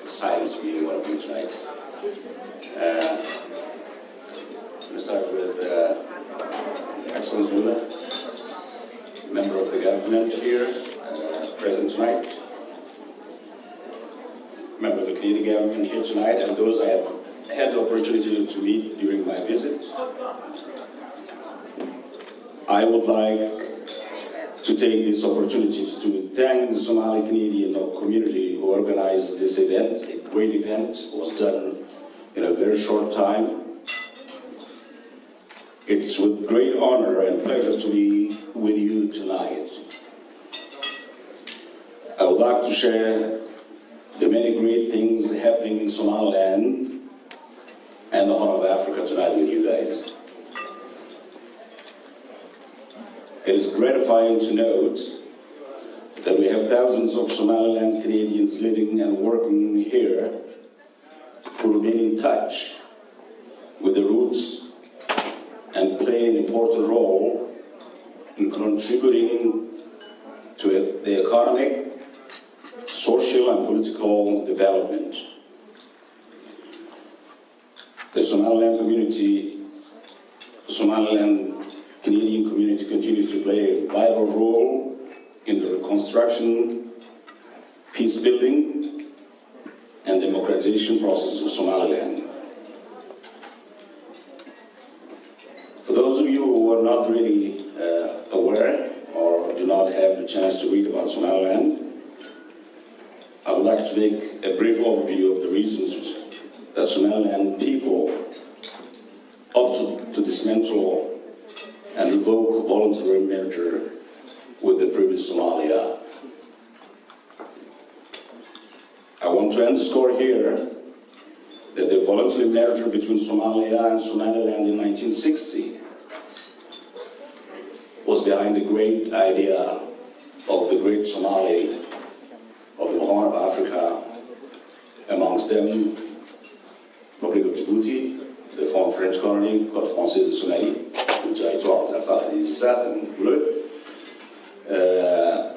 excited to be in one of you tonight. I'm going to start with Excellence Lula, member of the government here, present tonight, member of the Canadian government here tonight, and those I have had the opportunity to meet during my visit. I would like to take this opportunity to thank the Somali Canadian community who organized this event. A great event was done in a very short time. It's with great honor and pleasure to be with you tonight. I would like to share the many great things happening in Somaliland and the Horn of Africa tonight with you guys. It is gratifying to note that we have thousands of Somaliland Canadians living and working here who remain in touch with the roots and play an important role in contributing to the economic, social, and political development. The Somaliland Canadian community continues to play a vital role in the reconstruction, peace building, and democratization process of Somaliland. For those of you who are not really aware or do not have the chance to read about Somaliland, I would like to make a brief overview of the reasons that Somaliland people opted to dismantle and revoke a voluntary merger with the previous Somalia. I want to underscore here that the voluntary merger between Somalia and Somaliland in 1960 was behind the great idea of the Great Somali of the Horn of Africa, amongst them Republic of Djibouti, the former French colony, Côte Française de Somalie, le territoire des affaires des Issa in bleu.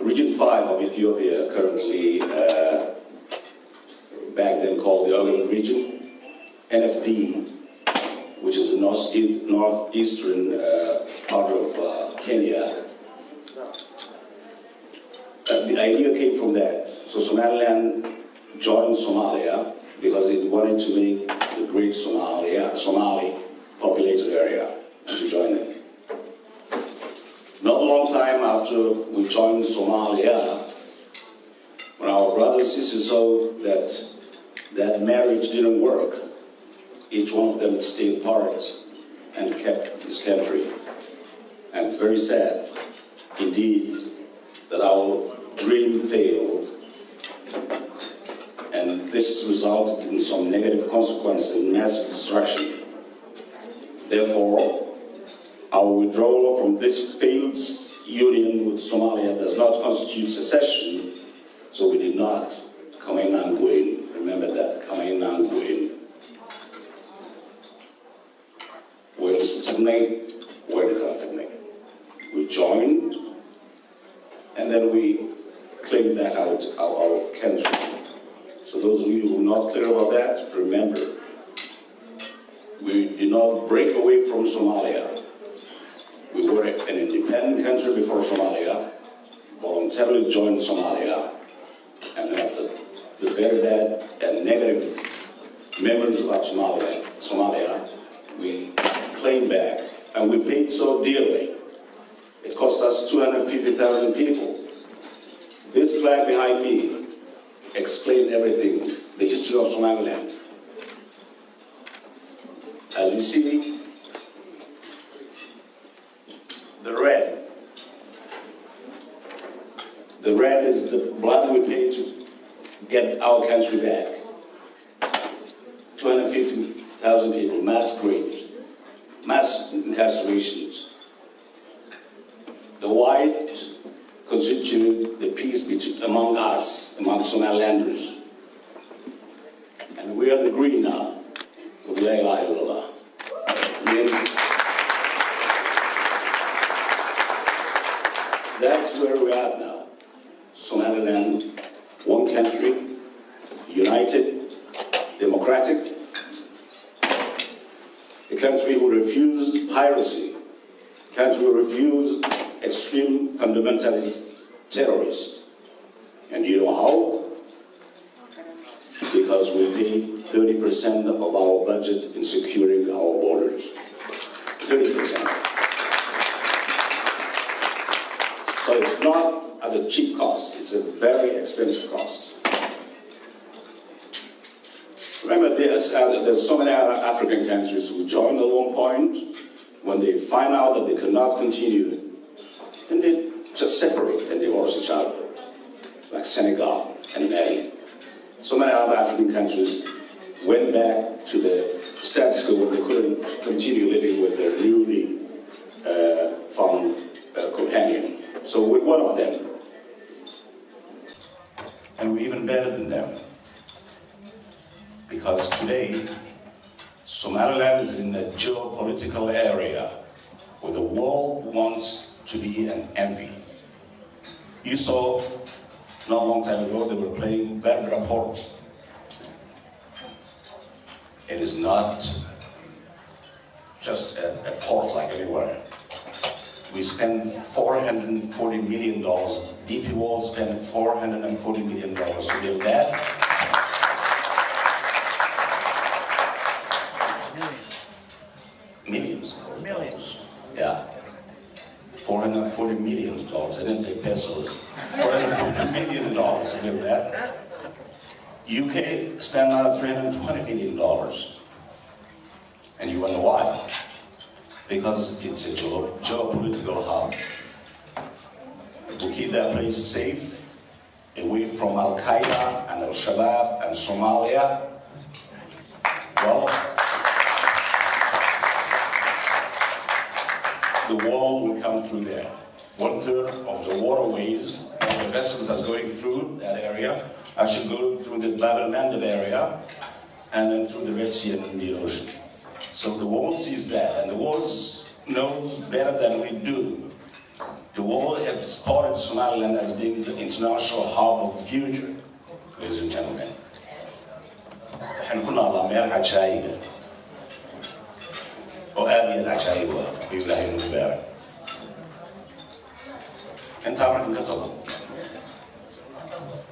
Region 5 of Ethiopia, currently back then called the Ogaden region, NFD, which is the northeastern part of Kenya. The idea came from that. So Somaliland joined Somalia because it wanted to make the Great Somali populated area, and to join them. Not a long time after we joined Somalia, when our brothers and sisters saw that marriage didn't work, each one of them stayed apart and kept his country. And it's very sad, indeed, that our dream failed, and this resulted in some negative consequences and massive destruction. Therefore, our withdrawal from this failed union with Somalia does not constitute secession, so we did not Kamainanguin. Remember that, Kamainanguin. Where the Sultanate, where the Kalatanate. We joined, and then we claimed back our country. So those of you who are not clear about that, remember, we did not break away from Somalia. We were an independent country before Somalia, voluntarily joined Somalia, and then after the very bad and negative memories about Somalia, we claimed back, and we paid so dearly. It cost us 250,000 people. This flag behind me explained everything, the history of Somaliland. As you see, the red is the blood we paid to get our country back. 250,000 people, mass graves, mass incarcerations. The white constituted the peace among us, among Somalilanders. And we are the green now, with La ilaha illallah. That's where we're at now. Somaliland, one country, united, that we refuse extreme fundamentalist terrorists. And you know how? Because we pay 30% of our budget in securing our borders. 30%. So it's not at a cheap cost, it's a very expensive cost. Remember, there's so many other African countries who joined at one point. When they find out that they cannot continue, then they just separate and divorce each other, like Senegal and Mali. So many other African countries went back to the status quo when they couldn't continue living with their newly found companion. So we're one of them. And we're even better than them. Because today, Somaliland is in a geopolitical area where the world wants to be an envy. You saw, not a long time ago, they were playing Dibadda port. It is not just a port like anywhere. We spend $440 million. DP World spent $440 million to build that. Millions. Yeah. $440 million. I didn't say pesos. $440 million to build that. UK spent $320 million. And you wonder why? Because it's a geopolitical hub. If we keep that place safe, away from Al-Qaeda and Al-Shabaab and Somalia, well, the world will come through there. 1/3 of the waterways of the vessels that's going through that area actually go through the Bab el-Mandeb area and then through the Red Sea and Indian Ocean. So the world sees that, and the world knows better than we do. The world has spotted Somaliland as being the international hub of the future, ladies and gentlemen.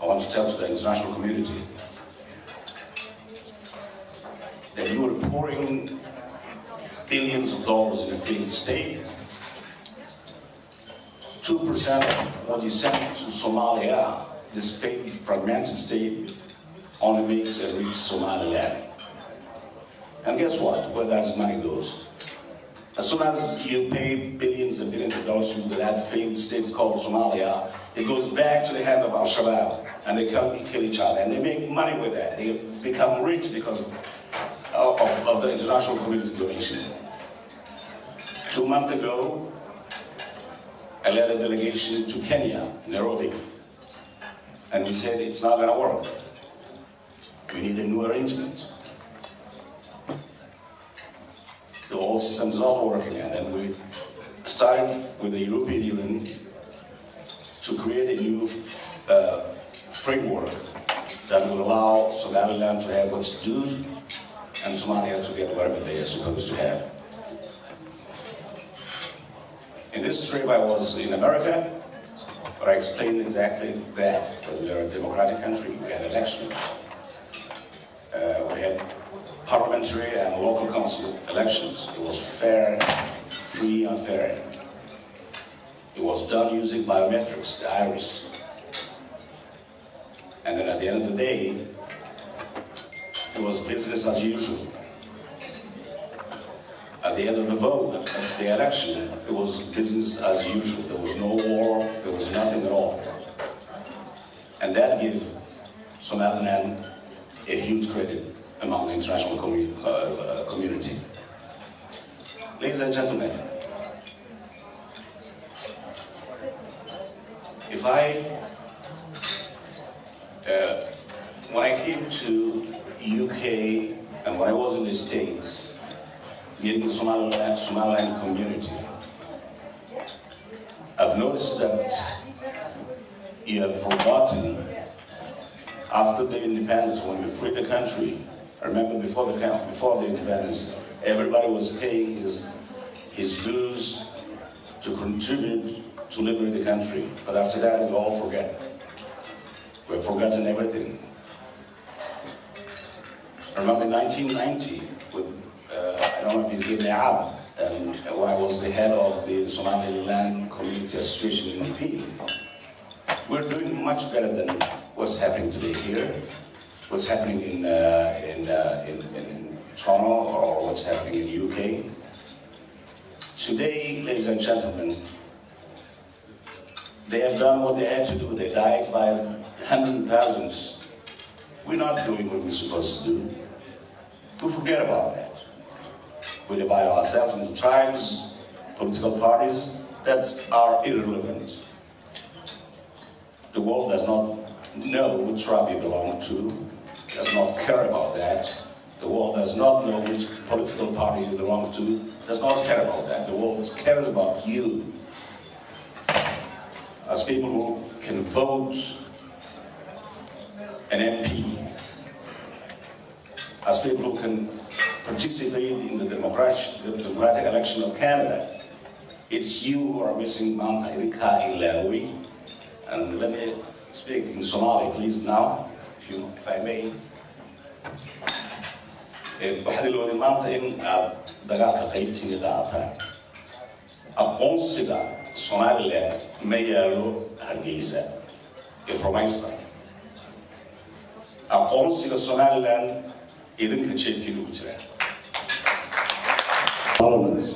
I want to tell to the international community that you are pouring billions of dollars in a failed state. 2% of what you send to Somalia, this failed fragmented state, only makes it reach Somaliland. And guess what? Where that money goes? As soon as you pay billions and billions of dollars to that failed state called Somalia, it goes back to the hand of Al-Shabaab, and they come and kill each other, and they make money with that. They become rich because of the international community donation. 2 months ago, I led a delegation to Kenya, Nairobi, and we said it's not going to work. We need a new arrangement. The old system's not working, and then we started with the European Union to create a new framework that will allow Somaliland to have what's due and Somalia to get whatever they are supposed to have. In this trip I was in America, where I explained exactly that we are a democratic country. We had elections. We had parliamentary and local council elections. It was fair, free and fair. It was done using biometrics, the iris. And then at the end of the day, it was business as usual. At the end of the vote, the election, it was business as usual. There was no war, there was nothing at all. And that gave Somaliland a huge credit among the international community. Ladies and gentlemen, if when I came to UK and when I was in the States, meeting the Somaliland community, I've noticed that you have forgotten, after the independence, when we freed the country, I remember before the independence, everybody was paying his dues to contribute to liberate the country. But after that, we all forget. We've forgotten everything. I remember 1990, with, I don't know if you see Dibadda, and when I was the head of the Somaliland Community Association in Peel. We're doing much better than what's happening today here, what's happening in Toronto, or what's happening in the UK. Today, ladies and gentlemen, they have done what they had to do. They died by hundreds of thousands. We're not doing what we're supposed to do. We forget about that. We divide ourselves into tribes, political parties. That's irrelevant. The world does not know which tribe you belong to, does not care about that. The world does not know which political party you belong to, does not care about that. The world cares about you. As people who can vote an MP, as people who can participate in the democratic election of Canada, it's you who are missing Manta Idika Ilawi. And let me speak in Somali, please, now, if I may. waxaad ilowday maanta in aad dagaalka qaybtiina qaataan. Aqoonsiga Somaliland ma yaalo Hargeysa ee rumaysta. Aqoonsiga Somaliland idinka jeebkiina ku jira. Parliaments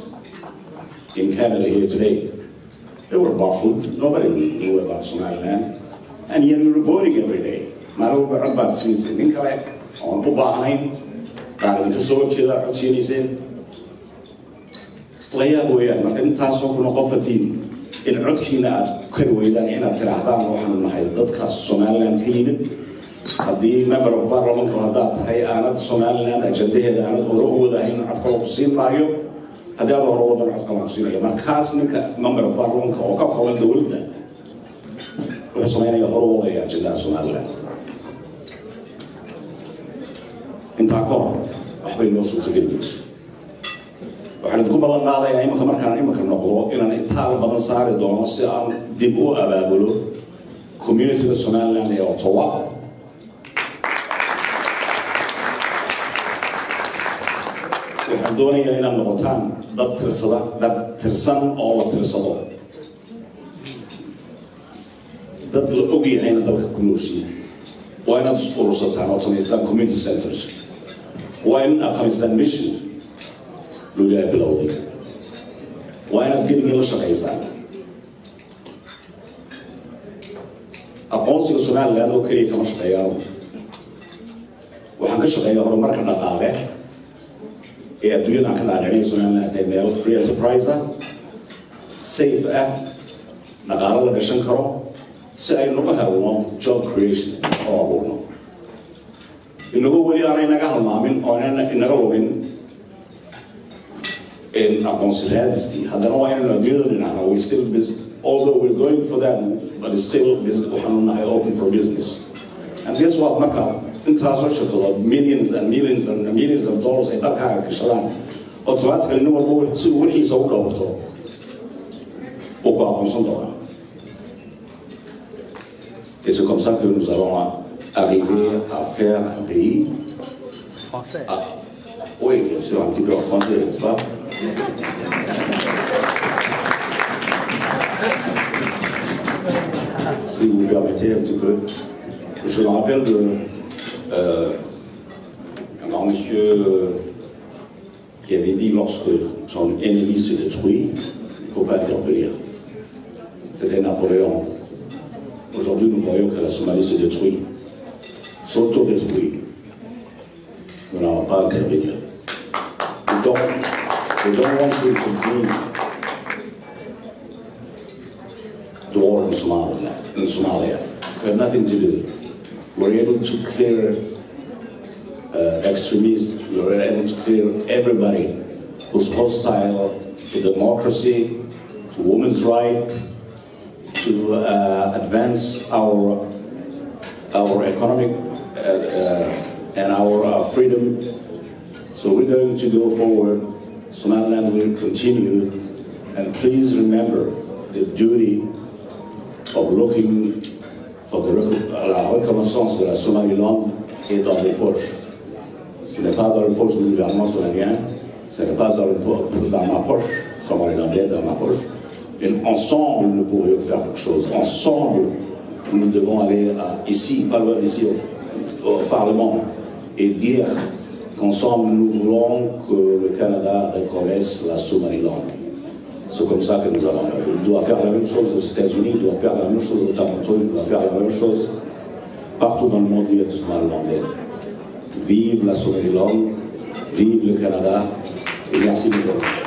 in Canada here today, they were baffled. Nobody knew about Somaliland, and yet we were voting every day. Maalin walba cod baad siinaysa nin kale oon u baahnayn. Qaarada ka soo jeeda cod siinayseen. La yaab weeyaan marka intaasoo kuna qofatiin in codkiina aad kari weydaan inaad tiraahdaan waxaanu nahay dadkaas Somaliland ka yimid. Haddii member of parliament haddaad tahay aanad Somaliland ajandaheeda aanad hore u wadahayn cod kale ku siin maayo. Haddii aad hore wadan cod kale ku siinayo. Markaas ninka member of parliament oo ka kooban dowladda wuxuu sameynaya hore u wadaya ajandaha Somaliland. Intaa ka hor waxbay noo suurtagelinayso. waxaan idinku balan qaadayaa imanka noqdo inaan intaal badan saari doono si aan dib u abaabulo communityga Somaliland ee Ottawa. waxaan doonayaa inaad noqotaan dad tirsan oo la tirsado, dad la og yahayna dalka ku nooshiin. waa inaad isku urursataan ood samaystaan community centers. waa in aad samaystaan mission loogaa bilowday. waa inaad geligeen la shaqaysaan. aqoonsiga Somaliland oo keliya kama shaqeeyaan. waxaan ka shaqeeyaa horumarka dhaqaale ee adduunyada aan ka dhaadhicinayo Somaliland tahay meel free enterprise ah, safe ah, dhaqaale la gashan karo, si ay nagu helno job creation oo abuurno. inagoo weli aanay naga halmaamin oo inaga lugin in aqoonsi raadiskii. haddana waa inaynu adduunyada dhinacna we still busy, although we're going for that, but it's still busy. waxaanu nahay open for business. and guess what, marka intaasoo shirkadood millions and millions and millions of dollars ay dalkaaga gashadaan, automatically nin walba si uu wixiisa u dhowrto uu ku aqoonsan doonaa. Et c'est comme ça que nous allons arriver à faire un pays français. Oui, bien sûr, un petit peu en français, n'est-ce pas? Si vous me permettez un petit peu. Je me rappelle un grand monsieur qui avait dit lorsque son ennemi se détruit, il ne faut pas intervenir. C'était Napoléon. Aujourd'hui, nous voyons que la Somalie se détruit, s'auto-détruit. Nous n'allons pas intervenir. We don't want to continue the war in Somalia. We have nothing to do. We're able to clear extremists. We're able to clear everybody who's hostile to democracy, to women's rights, to advance our economic and our freedom. So we're going to go forward. Somaliland will continue, And please remember the duty of looking for la reconnaissance de la Somaliland est dans vos poches. Ce n'est pas dans les poches du gouvernement somalien, ce n'est pas dans ma poche, somalilandais dans ma poche. Et ensemble, nous pourrions faire quelque chose. Ensemble, nous devons aller ici, pas loin d'ici, au Parlement, et dire qu'ensemble, nous voulons que le Canada reconnaisse la Somaliland. C'est comme ça que nous allons. Il doit faire la même chose aux États-Unis, il doit faire la même chose au Toronto, il doit faire la même chose partout dans le monde où il y a des Somalandais. Vive la Somaliland, vive le Canada, et merci beaucoup.